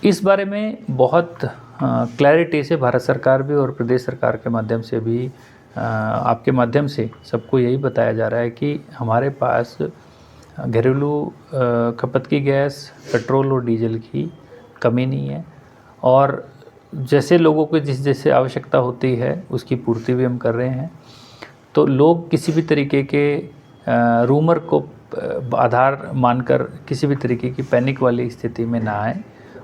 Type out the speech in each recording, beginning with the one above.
इस बारे में बहुत क्लैरिटी से भारत सरकार भी और प्रदेश सरकार के माध्यम से भी आपके माध्यम से सबको यही बताया जा रहा है कि हमारे पास घरेलू खपत की गैस, पेट्रोल और डीजल की कमी नहीं है और जैसे लोगों को जिस जैसे आवश्यकता होती है उसकी पूर्ति भी हम कर रहे हैं। तो लोग किसी भी तरीके के रूमर को आधार मानकर किसी भी तरीके की पैनिक वाली स्थिति में ना आए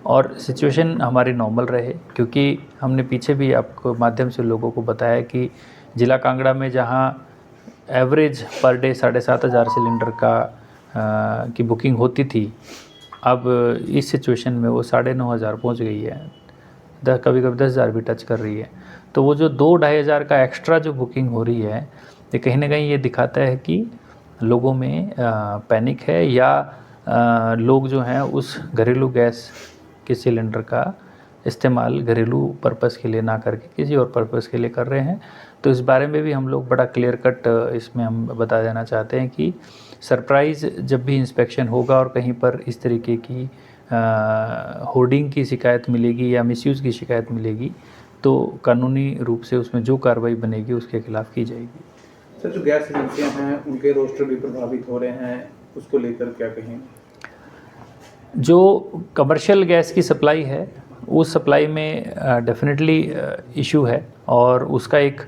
और सिचुएशन हमारी नॉर्मल रहे, क्योंकि हमने पीछे भी आपको माध्यम से लोगों को बताया कि ज़िला कांगड़ा में जहां एवरेज पर डे 7,500 सिलेंडर की बुकिंग होती थी, अब इस सिचुएशन में वो 9,500 पहुंच गई है, कभी कभी 10,000 भी टच कर रही है। तो वो जो 2-2,500 का एक्स्ट्रा जो बुकिंग हो रही है, ये कहीं ना कहीं ये दिखाता है कि लोगों में पैनिक है या लोग जो हैं उस घरेलू गैस के सिलेंडर का इस्तेमाल घरेलू पर्पस के लिए ना करके किसी और पर्पस के लिए कर रहे हैं। तो इस बारे में भी हम लोग बड़ा क्लियर कट इसमें हम बता देना चाहते हैं कि सरप्राइज़ जब भी इंस्पेक्शन होगा और कहीं पर इस तरीके की होर्डिंग की शिकायत मिलेगी या मिसयूज़ की शिकायत मिलेगी तो कानूनी रूप से उसमें जो कार्रवाई बनेगी उसके खिलाफ़ की जाएगी। सर, जो गैस एजेंसियाँ हैं उनके रोस्टर भी प्रभावित हो रहे हैं, उसको लेकर क्या कहें? जो कमर्शियल गैस की सप्लाई है उस सप्लाई में डेफिनेटली इशू है और उसका एक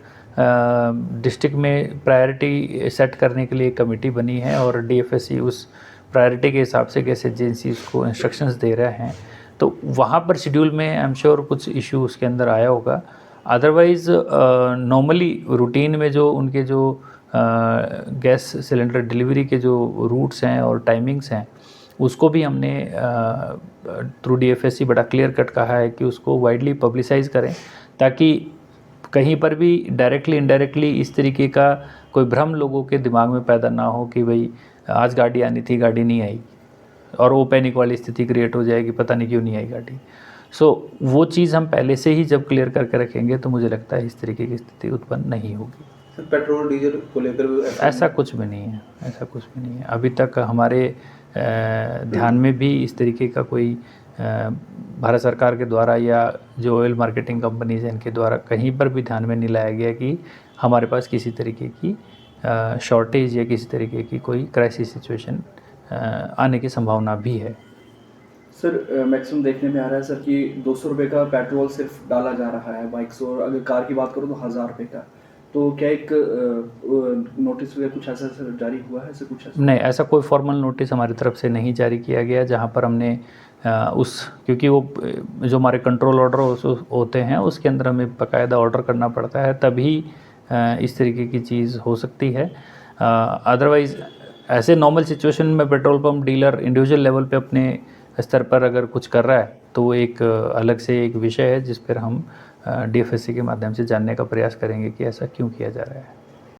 डिस्ट्रिक्ट में प्रायोरिटी सेट करने के लिए एक कमेटी बनी है और डीएफएससी उस प्रायोरिटी के हिसाब से गैस एजेंसीज को इंस्ट्रक्शंस दे रहे हैं। तो वहाँ पर शेड्यूल में आई एम श्योर कुछ इशू उसके अंदर आया होगा। अदरवाइज़ नॉर्मली रूटीन में जो उनके जो गैस सिलेंडर डिलीवरी के जो रूट्स हैं और टाइमिंग्स हैं उसको भी हमने थ्रू डीएफएससी बड़ा क्लियर कट कहा है कि उसको वाइडली पब्लिसाइज़ करें ताकि कहीं पर भी डायरेक्टली इनडायरेक्टली इस तरीके का कोई भ्रम लोगों के दिमाग में पैदा ना हो कि भाई आज गाड़ी आनी थी, गाड़ी नहीं आई और वो पैनिक वाली स्थिति क्रिएट हो जाएगी, पता नहीं क्यों नहीं आई गाड़ी। सो वो चीज़ हम पहले से ही जब क्लियर करके रखेंगे तो मुझे लगता है इस तरीके की स्थिति उत्पन्न नहीं होगी। सर, पेट्रोल डीजल को लेकर ऐसा कुछ भी नहीं है, ऐसा कुछ भी नहीं है। अभी तक हमारे ध्यान में भी इस तरीके का कोई भारत सरकार के द्वारा या जो ऑयल मार्केटिंग कंपनीज हैं इनके द्वारा कहीं पर भी ध्यान में नहीं लाया गया कि हमारे पास किसी तरीके की शॉर्टेज या किसी तरीके की कोई क्राइसिस सिचुएशन आने की संभावना भी है। सर, मैक्सिमम देखने में आ रहा है सर कि 200 रुपये का पेट्रोल सिर्फ डाला जा रहा है बाइक्स, और अगर कार की बात करूँ तो 1,000 रुपये का। तो क्या एक नोटिस वगैरह कुछ ऐसा सर जारी हुआ है? कुछ ऐसा नहीं, ऐसा कोई फॉर्मल नोटिस हमारी तरफ से नहीं जारी किया गया जहाँ पर हमने क्योंकि वो जो हमारे कंट्रोल ऑर्डर होते हैं उसके अंदर हमें बाकायदा ऑर्डर करना पड़ता है, तभी इस तरीके की चीज़ हो सकती है। अदरवाइज़ ऐसे नॉर्मल सिचुएशन में petrol pump dealer individual level पे अपने स्तर पर अगर कुछ कर रहा है तो वो एक अलग से एक विषय है जिस पर हम डीएफएससी के माध्यम से जानने का प्रयास करेंगे कि ऐसा क्यों किया जा रहा है।